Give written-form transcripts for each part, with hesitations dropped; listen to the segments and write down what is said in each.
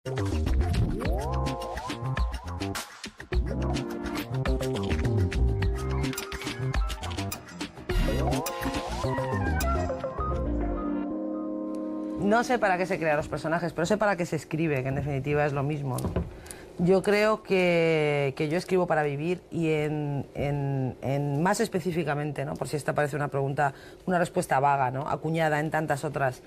No sé para qué se crean los personajes, pero sé para qué se escribe, que en definitiva es lo mismo, ¿no? Yo creo que yo escribo para vivir y más específicamente, ¿no? Por si esta parece una pregunta, una respuesta vaga, ¿no? Acuñada en tantas otras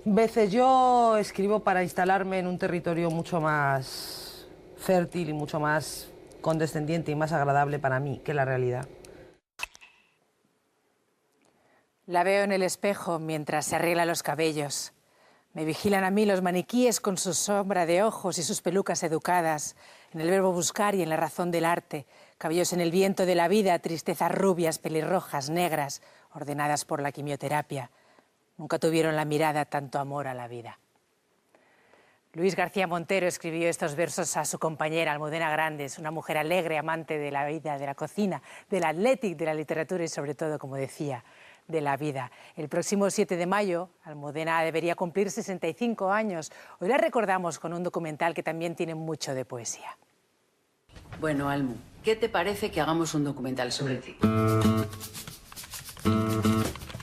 veces. Yo escribo para instalarme en un territorio mucho más fértil y mucho más condescendiente y más agradable para mí que la realidad. La veo en el espejo mientras se arregla los cabellos. Me vigilan a mí los maniquíes con su sombra de ojos y sus pelucas educadas, en el verbo buscar y en la razón del arte, cabellos en el viento de la vida, tristezas rubias, pelirrojas, negras, ordenadas por la quimioterapia. Nunca tuvieron la mirada tanto amor a la vida. Luis García Montero escribió estos versos a su compañera Almudena Grandes, una mujer alegre, amante de la vida, de la cocina, del athletic, de la literatura y sobre todo, como decía, de la vida. El próximo 7 de mayo, Almudena debería cumplir 65 años. Hoy la recordamos con un documental que también tiene mucho de poesía. Bueno, Almu, ¿qué te parece que hagamos un documental sobre ti?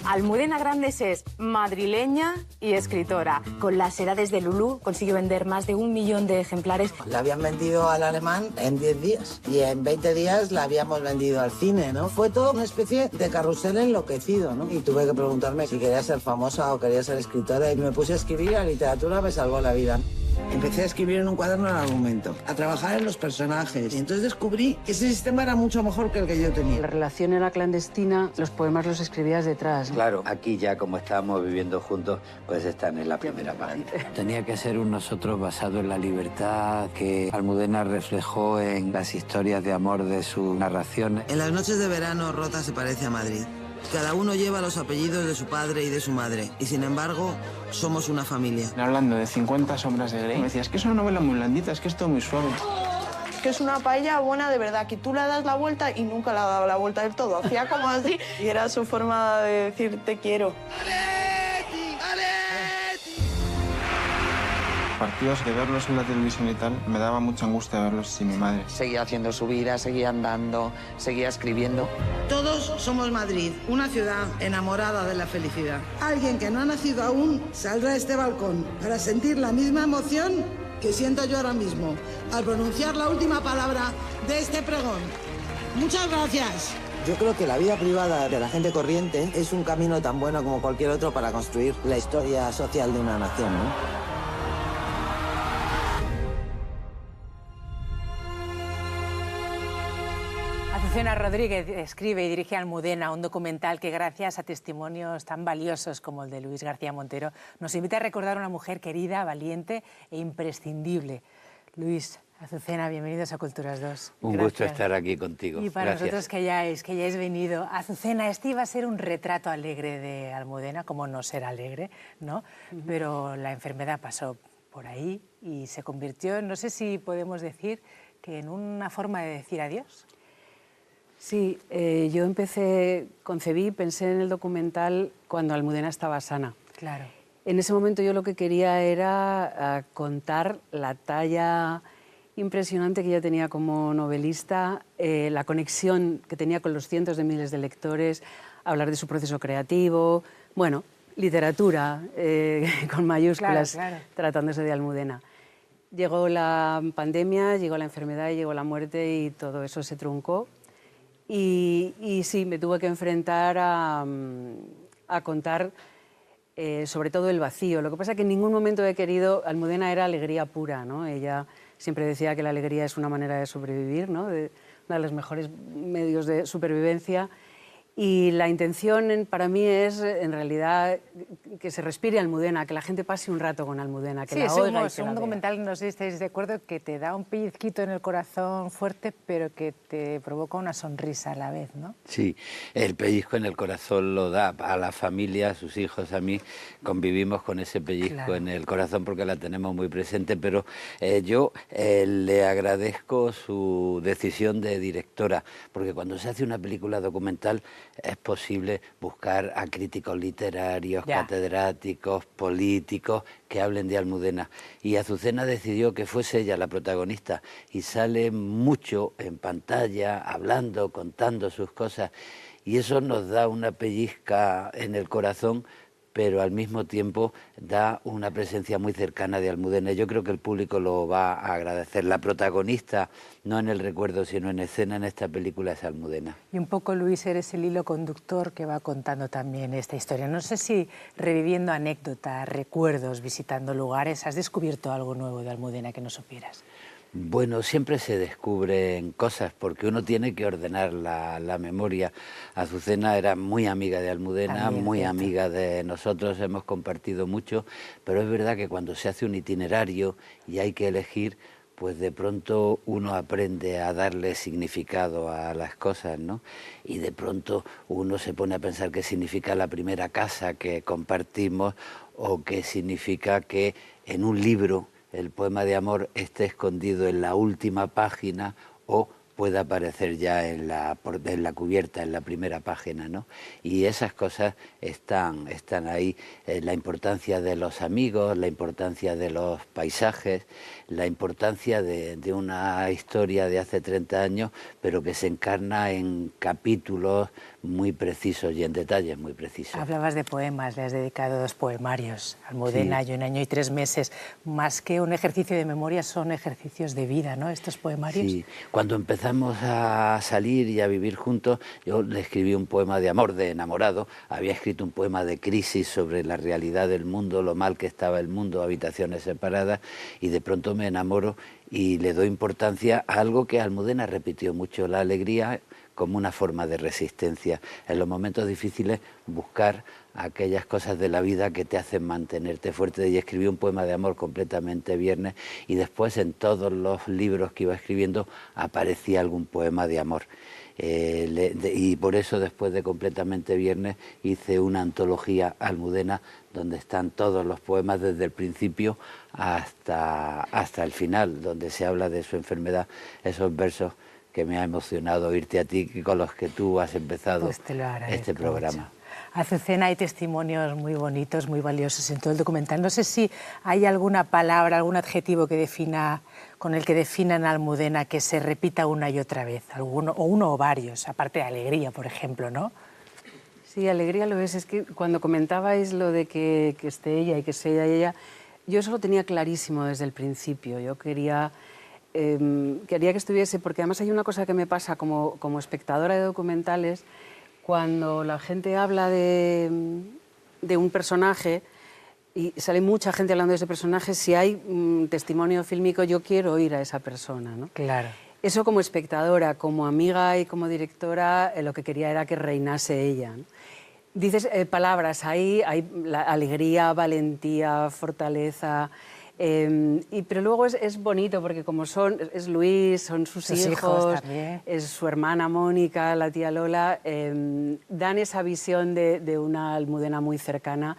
Almudena Grandes es madrileña y escritora. Con las edades de Lulú consiguió vender más de 1 millón de ejemplares. La habían vendido al alemán en 10 días y en 20 días la habíamos vendido al cine, ¿no? Fue todo una especie de carrusel enloquecido, ¿no? Y tuve que preguntarme si quería ser famosa o quería ser escritora y me puse a escribir y la literatura me salvó la vida. Empecé a escribir en un cuaderno el argumento, a trabajar en los personajes. Y entonces descubrí que ese sistema era mucho mejor que el que yo tenía. La relación era clandestina, los poemas los escribías detrás, ¿no? Claro, aquí ya como estábamos viviendo juntos, pues están en la primera página. Tenía que ser un nosotros basado en la libertad que Almudena reflejó en las historias de amor de sus narraciones. En las noches de verano, Rota se parece a Madrid. Cada uno lleva los apellidos de su padre y de su madre, y sin embargo, somos una familia. Hablando de 50 sombras de Grey, me decías que es una novela muy blandita, es que es todo muy suave. Que es una paella buena de verdad, que tú le das la vuelta y nunca le ha dado la vuelta del todo. Hacía como así y era su forma de decir te quiero. Partidos de verlos en la televisión y tal, me daba mucha angustia verlos sin mi madre. Seguía haciendo su vida, seguía andando, seguía escribiendo. Todos somos Madrid, una ciudad enamorada de la felicidad. Alguien que no ha nacido aún saldrá a este balcón para sentir la misma emoción que siento yo ahora mismo al pronunciar la última palabra de este pregón. Muchas gracias. Yo creo que la vida privada de la gente corriente es un camino tan bueno como cualquier otro para construir la historia social de una nación, ¿no? Azucena Rodríguez escribe y dirige Almudena, un documental que gracias a testimonios tan valiosos como el de Luis García Montero nos invita a recordar a una mujer querida, valiente e imprescindible. Luis, Azucena, bienvenidos a Culturas 2. Un gusto estar aquí contigo. Y para Gracias. nosotros que hayáis venido. Azucena, este iba a ser un retrato alegre de Almudena, como no ser alegre, ¿no? Pero la enfermedad pasó por ahí y se convirtió, no sé si podemos decir, que en una forma de decir adiós. Sí, yo concebí, pensé en el documental cuando Almudena estaba sana. Claro. En ese momento yo lo que quería era contar la talla impresionante que ella tenía como novelista, la conexión que tenía con los cientos de miles de lectores, hablar de su proceso creativo, bueno, literatura con mayúsculas, Claro. tratándose de Almudena. Llegó la pandemia, llegó la enfermedad, llegó la muerte y todo eso se truncó. Y sí, me tuve que enfrentar a contar sobre todo el vacío. Lo que pasa es que en ningún momento he querido... Almudena era alegría pura, ¿no? Ella siempre decía que la alegría es una manera de sobrevivir, ¿no? Uno de los mejores medios de supervivencia. Y la intención para mí es, en realidad, que se respire Almudena, que la gente pase un rato con Almudena, que la oiga y que es un la vea. documental, no sé si estáis de acuerdo, que te da un pellizquito en el corazón fuerte, pero que te provoca una sonrisa a la vez, ¿no? Sí, el pellizco en el corazón lo da a la familia, a sus hijos, a mí. Convivimos con ese pellizco en el corazón porque la tenemos muy presente, pero yo le agradezco su decisión de directora, porque cuando se hace una película documental es posible buscar a críticos literarios, catedráticos, políticos que hablen de Almudena. Y Azucena decidió que fuese ella la protagonista y sale mucho en pantalla, hablando, contando sus cosas. Y eso nos da una pellizca en el corazón, pero al mismo tiempo da una presencia muy cercana de Almudena. Yo creo que el público lo va a agradecer. La protagonista, no en el recuerdo, sino en escena en esta película, es Almudena. Y un poco, Luis, eres el hilo conductor que va contando también esta historia. No sé si reviviendo anécdotas, recuerdos, visitando lugares, has descubierto algo nuevo de Almudena que no supieras. Bueno, siempre se descubren cosas porque uno tiene que ordenar la memoria. Azucena era muy amiga de Almudena, también, muy amiga de nosotros, hemos compartido mucho, pero es verdad que cuando se hace un itinerario y hay que elegir, pues de pronto uno aprende a darle significado a las cosas, ¿no? Y de pronto uno se pone a pensar qué significa la primera casa que compartimos o qué significa que en un libro el poema de amor esté escondido en la última página o pueda aparecer ya en la cubierta, en la primera página, ¿no? Y esas cosas están ahí, la importancia de los amigos, la importancia de los paisajes, la importancia de una historia de hace 30 años, pero que se encarna en capítulos muy precisos y en detalles muy precisos. Hablabas de poemas, le has dedicado 2 poemarios, Almudena, sí. Y 1 año y 3 meses. Más que un ejercicio de memoria, son ejercicios de vida, ¿no?, estos poemarios. Sí, cuando empezamos a salir y a vivir juntos, yo le escribí un poema de amor, de enamorado, había escrito un poema de crisis sobre la realidad del mundo, lo mal que estaba el mundo, habitaciones separadas, y de pronto me enamoro y le doy importancia a algo que Almudena repitió mucho, la alegría como una forma de resistencia. En los momentos difíciles, buscar aquellas cosas de la vida que te hacen mantenerte fuerte. Y escribí un poema de amor completamente viernes y después en todos los libros que iba escribiendo aparecía algún poema de amor. Y por eso después de Completamente Viernes hice una antología Almudena donde están todos los poemas desde el principio hasta el final, donde se habla de su enfermedad, esos versos que me ha emocionado oírte a ti, con los que tú has empezado pues este programa. Mucho. Azucena, hay testimonios muy bonitos, muy valiosos en todo el documental. No sé si hay alguna palabra, algún adjetivo con el que definan a Almudena que se repita una y otra vez, uno o varios, aparte de alegría, por ejemplo, ¿no? Sí, alegría lo es que cuando comentabais lo de que esté ella y que sea ella, yo eso lo tenía clarísimo desde el principio. Yo quería que estuviese, porque además hay una cosa que me pasa como espectadora de documentales, cuando la gente habla de un personaje y sale mucha gente hablando de ese personaje, si hay testimonio fílmico, yo quiero oír a esa persona, ¿no? Claro. Eso como espectadora, como amiga y como directora, lo que quería era que reinase ella, ¿no? Dices palabras, ahí hay la alegría, valentía, fortaleza. Pero luego es bonito porque como es Luis, son sus hijos también. Es su hermana Mónica, la tía Lola, dan esa visión de una Almudena muy cercana,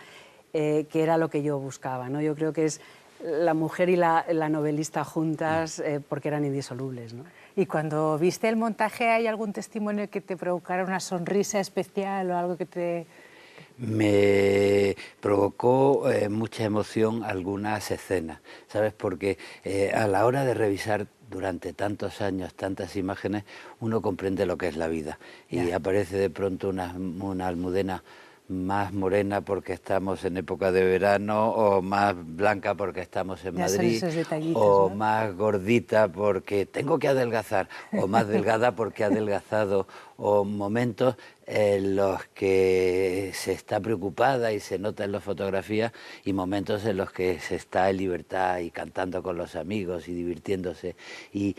que era lo que yo buscaba, ¿no? Yo creo que es la mujer y la novelista juntas porque eran indisolubles, ¿no? Y cuando viste el montaje, ¿hay algún testimonio que te provocara una sonrisa especial o algo que te...? Me provocó mucha emoción algunas escenas, ¿sabes? Porque a la hora de revisar durante tantos años tantas imágenes, uno comprende lo que es la vida. Y aparece de pronto una Almudena más morena porque estamos en época de verano, o más blanca porque estamos en Madrid, o ¿no? Más gordita porque tengo que adelgazar, o más delgada porque ha adelgazado, o momentos en los que se está preocupada y se nota en las fotografías, y momentos en los que se está en libertad y cantando con los amigos y divirtiéndose. Y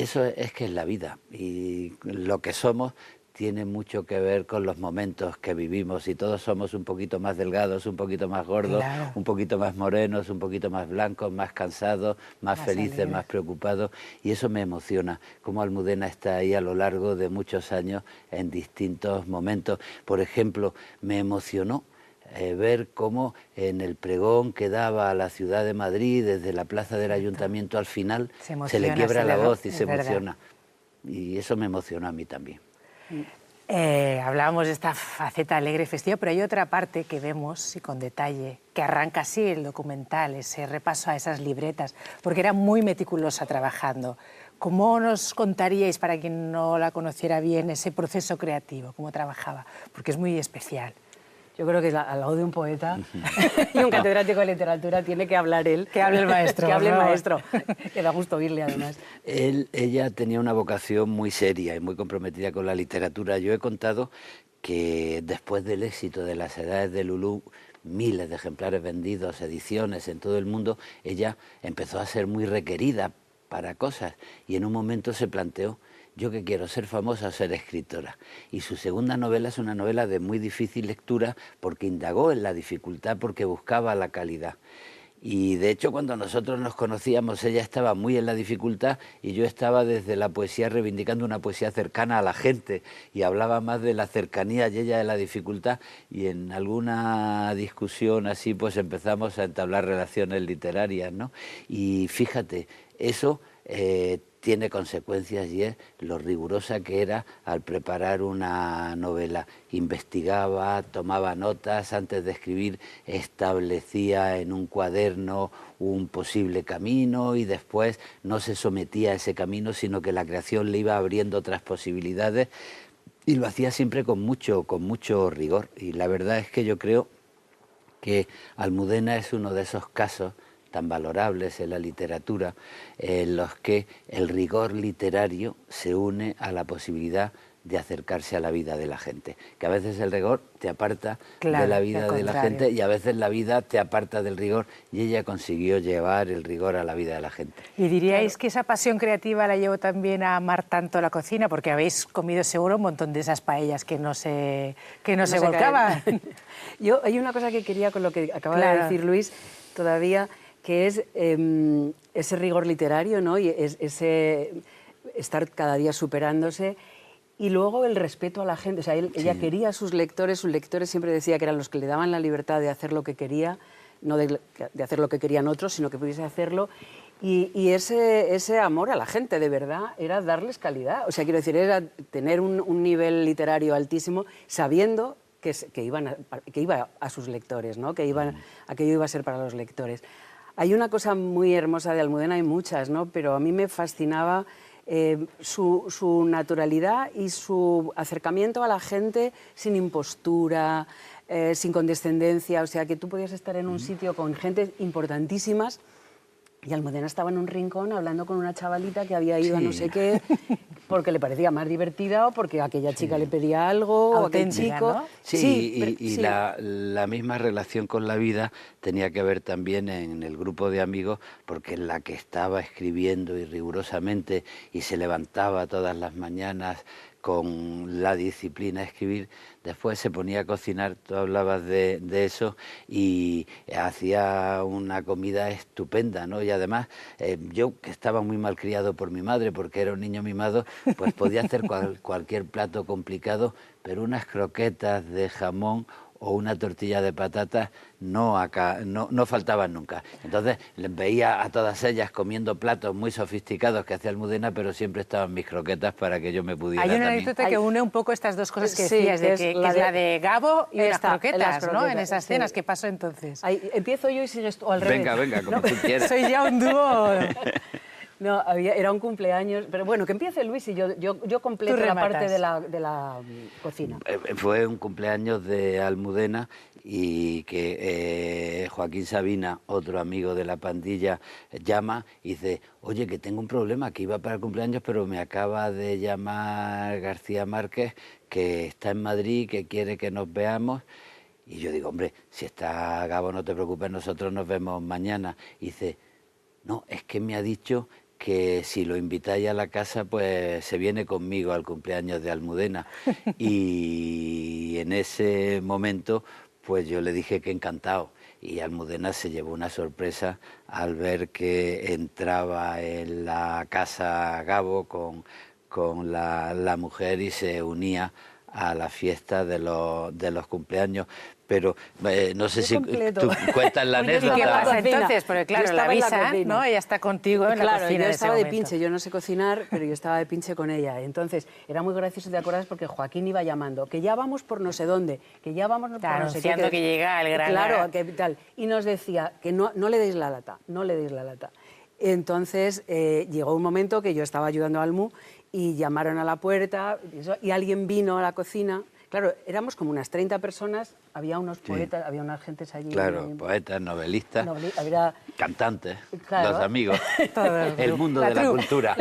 eso es que es la vida, y lo que somos tiene mucho que ver con los momentos que vivimos, y todos somos un poquito más delgados, un poquito más gordos, claro, un poquito más morenos, un poquito más blancos, más cansados, más felices, alegre, más preocupados, y eso me emociona, cómo Almudena está ahí a lo largo de muchos años en distintos momentos. Por ejemplo, me emocionó ver cómo en el pregón que daba a la ciudad de Madrid, desde la plaza del Ayuntamiento al final, se le quiebra la voz y se emociona. Y eso me emocionó a mí también. Hablábamos de esta faceta alegre y festiva, pero hay otra parte que vemos, y con detalle, que arranca así el documental, ese repaso a esas libretas, porque era muy meticulosa trabajando. ¿Cómo nos contaríais, para quien no la conociera bien, ese proceso creativo, cómo trabajaba? Porque es muy especial. Yo creo que al lado de un poeta y un catedrático de literatura tiene que hablar él. Que hable el maestro. Que hable el maestro. Que da gusto oírle, además. Ella tenía una vocación muy seria y muy comprometida con la literatura. Yo he contado que después del éxito de Las Edades de Lulú, miles de ejemplares vendidos, ediciones en todo el mundo, ella empezó a ser muy requerida para cosas y en un momento se planteó: yo que quiero ser famosa o ser escritora. Y su segunda novela es una novela de muy difícil lectura porque indagó en la dificultad, porque buscaba la calidad. Y de hecho cuando nosotros nos conocíamos ella estaba muy en la dificultad y yo estaba desde la poesía reivindicando una poesía cercana a la gente y hablaba más de la cercanía y ella de la dificultad, y en alguna discusión así pues empezamos a entablar relaciones literarias, ¿no? Y fíjate, eso tiene consecuencias, y es lo rigurosa que era al preparar una novela. Investigaba, tomaba notas, antes de escribir establecía en un cuaderno un posible camino y después no se sometía a ese camino, sino que la creación le iba abriendo otras posibilidades, y lo hacía siempre con mucho rigor. Y la verdad es que yo creo que Almudena es uno de esos casos tan valorables en la literatura, en los que el rigor literario se une a la posibilidad de acercarse a la vida de la gente. Que a veces el rigor te aparta de la vida de la gente y a veces la vida te aparta del rigor, y ella consiguió llevar el rigor a la vida de la gente. ¿Y diríais que esa pasión creativa la llevó también a amar tanto la cocina? Porque habéis comido seguro un montón de esas paellas que no se volcaban. Yo, hay una cosa que quería, con lo que acaba de decir Luis, todavía, que es ese rigor literario, ¿no? Y ese estar cada día superándose, y luego el respeto a la gente. O sea, ella quería a sus lectores siempre decía que eran los que le daban la libertad de hacer lo que quería, no de hacer lo que querían otros, sino que pudiese hacerlo. Y ese amor a la gente, de verdad, era darles calidad. O sea, quiero decir, era tener un nivel literario altísimo, sabiendo que iba a sus lectores, ¿no? Que aquello iba a ser para los lectores. Hay una cosa muy hermosa de Almudena, hay muchas, ¿no? Pero a mí me fascinaba su naturalidad y su acercamiento a la gente sin impostura, sin condescendencia. O sea, que tú podías estar en un sitio con gente importantísimas y Almudena estaba en un rincón hablando con una chavalita que había ido a no sé qué, porque le parecía más divertida o porque aquella chica le pedía algo, o aquel chico. ¿no? La misma relación con la vida tenía que ver también en el grupo de amigos, porque la que estaba escribiendo y rigurosamente y se levantaba todas las mañanas con la disciplina de escribir, después se ponía a cocinar, tú hablabas de eso, y hacía una comida estupenda, ¿no? Y además, yo que estaba muy mal criado por mi madre, porque era un niño mimado, pues podía hacer cualquier plato complicado, pero unas croquetas de jamón o una tortilla de patatas no faltaban nunca. Entonces les veía a todas ellas comiendo platos muy sofisticados que hacía Almudena, pero siempre estaban mis croquetas para que yo me pudiera Hay una también. anécdota que une un poco estas dos cosas que decías, que es la de Gabo y las croquetas, ¿no? En esas cenas. ¿Qué pasó entonces? Empiezo yo y sigues tú, al revés. Venga, como tú quieras. Soy ya un dúo. No, era un cumpleaños, pero bueno, que empiece Luis y yo completo la parte de la cocina. Fue un cumpleaños de Almudena y que Joaquín Sabina, otro amigo de la pandilla, llama y dice: oye, que tengo un problema, que iba para el cumpleaños, pero me acaba de llamar García Márquez, que está en Madrid, que quiere que nos veamos. Y yo digo: hombre, si está Gabo, no te preocupes, nosotros nos vemos mañana. Y dice: no, es que me ha dicho que si lo invitáis a la casa, pues se viene conmigo al cumpleaños de Almudena. Y en ese momento, pues yo le dije que encantado. Y Almudena se llevó una sorpresa al ver que entraba en la casa Gabo con la mujer y se unía a la fiesta de los cumpleaños. pero no sé si completo. tú cuentas la anécdota. ¿Y qué pasa Cocina. entonces? Porque Yo claro, la estaba en la avisa, cocina. ¿no? Ella está contigo en la Claro, cocina yo en ese estaba de momento. pinche, yo no sé cocinar, pero yo estaba de pinche con ella. Entonces, era muy gracioso, ¿te acuerdas? Porque Joaquín iba llamando, que ya vamos por no sé dónde, que ya vamos por Claro, no sé qué. anunciando que llega el gran... Claro, que tal. Y nos decía que no le deis la lata, no le deis la lata. Entonces, llegó un momento que yo estaba ayudando a Almu y llamaron a la puerta y alguien vino a la cocina. Claro, éramos como unas 30 personas, había unos poetas, había unas gentes allí. Claro, poetas, novelistas, había... cantantes, Claro. los amigos, Todo el mundo de la cultura.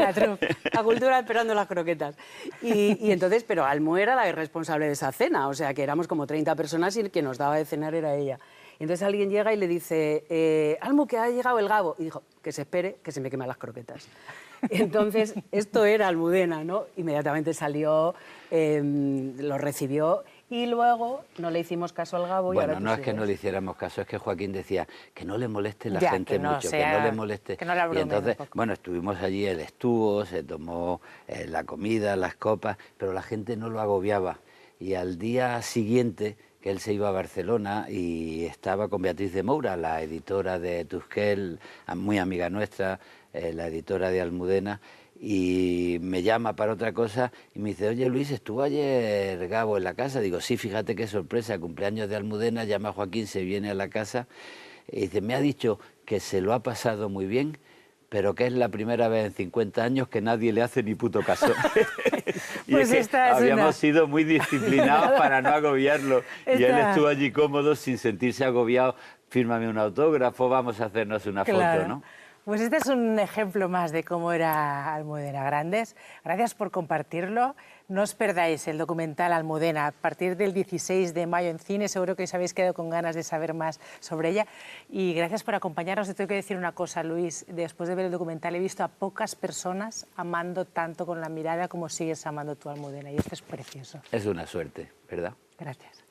La cultura esperando las croquetas. Y entonces, pero Almu era la responsable de esa cena, o sea que éramos como 30 personas y el que nos daba de cenar era ella. Y entonces alguien llega y le dice, Almu, que ha llegado el Gabo. Y dijo, que se espere, que se me queman las croquetas. Entonces, esto era Almudena, ¿no? Inmediatamente salió, lo recibió y luego no le hicimos caso al Gabo. Bueno, y ahora no es que no le hiciéramos caso, es que Joaquín decía que no le moleste la Ya, gente que no mucho, sea- que no le moleste. que no le abrume y entonces, tampoco. bueno, estuvimos allí, él estuvo, se tomó la comida, las copas, pero la gente no lo agobiaba. Y al día siguiente, que él se iba a Barcelona y estaba con Beatriz de Moura, la editora de Tusquel, muy amiga nuestra, la editora de Almudena, y me llama para otra cosa y me dice, oye Luis, ¿estuvo ayer Gabo en la casa? Digo, sí, fíjate qué sorpresa, cumpleaños de Almudena, llama a Joaquín, se viene a la casa y dice, me ha dicho que se lo ha pasado muy bien, pero que es la primera vez en 50 años que nadie le hace ni puto caso. Y Pues es que esta es habíamos una- sido muy disciplinados para no agobiarlo. Y él Esta- estuvo allí cómodo, sin sentirse agobiado, fírmame un autógrafo, vamos a hacernos una foto, ¿no? Pues este es un ejemplo más de cómo era Almudena Grandes. Gracias por compartirlo. No os perdáis el documental Almudena a partir del 16 de mayo en cine. Seguro que os habéis quedado con ganas de saber más sobre ella. Y gracias por acompañarnos. Te tengo que decir una cosa, Luis. Después de ver el documental he visto a pocas personas amando tanto con la mirada como sigues amando tú, Almudena. Y esto es precioso. Es una suerte, ¿verdad? Gracias.